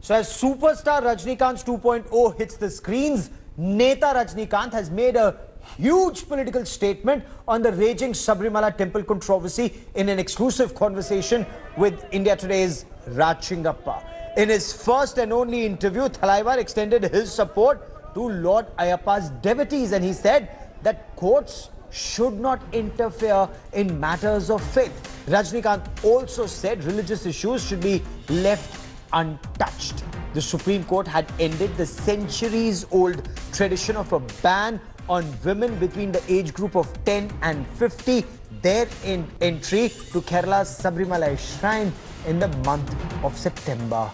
So as superstar Rajinikanth 2.0 hits the screens, Neta Rajinikanth has made a huge political statement on the raging Sabarimala temple controversy in an exclusive conversation with India Today's Rajinikanth. In his first and only interview, Thalaivar extended his support to Lord Ayyappa's devotees, and he said that courts should not interfere in matters of faith. Rajinikanth also said religious issues should be left untouched. The Supreme Court had ended the centuries-old tradition of a ban on women between the age group of 10 and 50, their entry to Kerala's Sabarimala shrine in the month of September.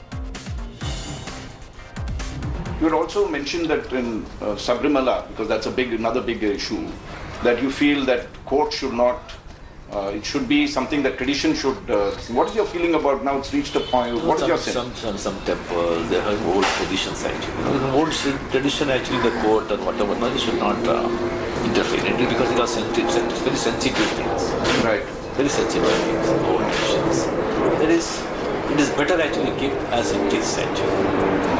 You had also mentioned that in Sabarimala, because that's another big issue, that you feel that court should not, it should be something that tradition should. What is your feeling about now? It's reached a point. What is your sense? Some temples, they have old traditions actually. Old tradition actually, the court or whatever, no, they should not interfere in it because it was sensitive. It's very sensitive things. Right. Very sensitive things. Old traditions. It is better actually keep as it is actually.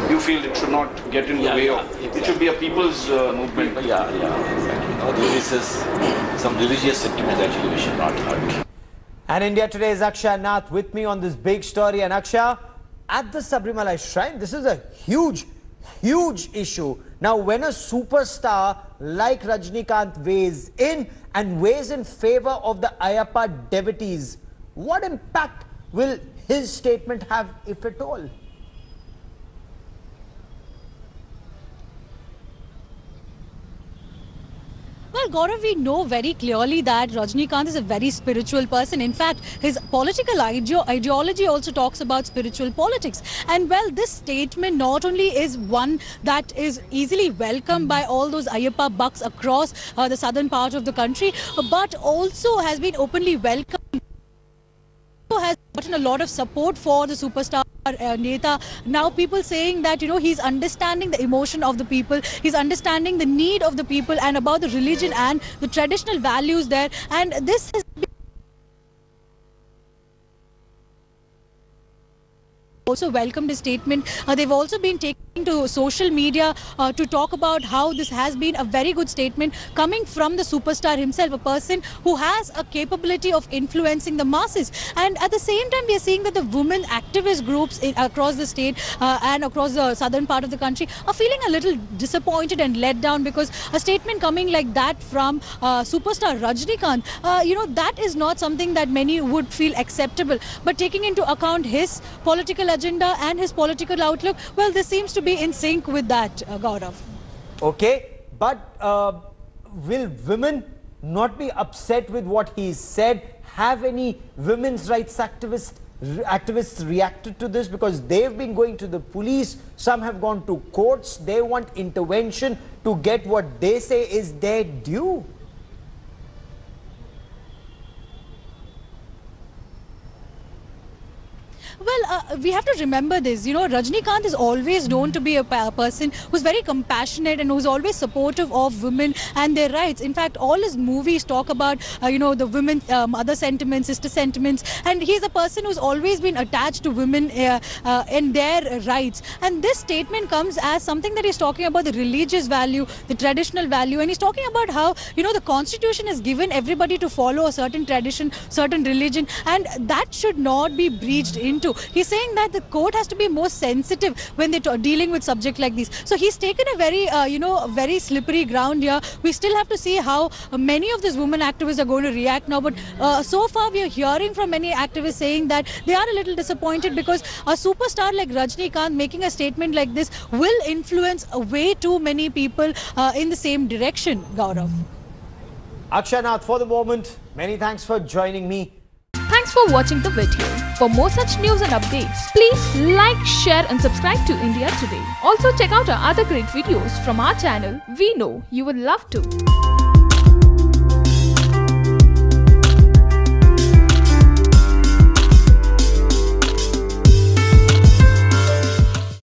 You feel it should not get in the way of, it should be a people's movement. Exactly. There is some religious sentiment actually we should not hurt. And India Today's Akshay Nath with me on this big story. And Akshay, at the Sabarimala shrine, this is a huge issue. Now, when a superstar like Rajinikanth weighs in and weighs in favor of the Ayyappa devotees, what impact will his statement have, if at all? Well, Gaurav, we know very clearly that Rajinikanth is a very spiritual person. In fact, his political ideology also talks about spiritual politics. And well, this statement not only is one that is easily welcomed by all those Ayyappa bucks across the southern part of the country, but also has been openly welcomed. Has gotten a lot of support for the superstar Neta. Now people saying that, he's understanding the emotion of the people, he's understanding the need of the people and about the religion and the traditional values there. And this has been also welcomed his statement. They've also been taking to social media to talk about how this has been a very good statement coming from the superstar himself, a person who has a capability of influencing the masses. And at the same time, we are seeing that the women activist groups across the state and across the southern part of the country are feeling a little disappointed and let down because a statement coming like that from superstar Rajinikanth, that is not something that many would feel acceptable. But taking into account his political agenda and his political outlook, well, this seems to be in sync with that, Gaurav. Okay, but will women not be upset with what he said? Have any women's rights activists reacted to this? Because they've been going to the police, some have gone to courts, they want intervention to get what they say is their due. Well, we have to remember this, Rajinikanth is always known to be a person who's very compassionate and who's always supportive of women and their rights. In fact, all his movies talk about, the women, mother sentiments, sister sentiments, and he's a person who's always been attached to women and their rights. And this statement comes as something that he's talking about the religious value, the traditional value, and he's talking about how, the Constitution has given everybody to follow a certain tradition, certain religion, and that should not be breached into. He's saying that the court has to be more sensitive when they're dealing with subjects like these. So he's taken a very, very slippery ground here. We still have to see how many of these women activists are going to react now. But so far, we are hearing from many activists saying that they are a little disappointed because a superstar like Rajinikanth making a statement like this will influence way too many people in the same direction, Gaurav. Akshay Nath, for the moment, many thanks for joining me. Thanks for watching the video. For more such news and updates, please like, share and subscribe to India Today. Also check out our other great videos from our channel. We know you will love to.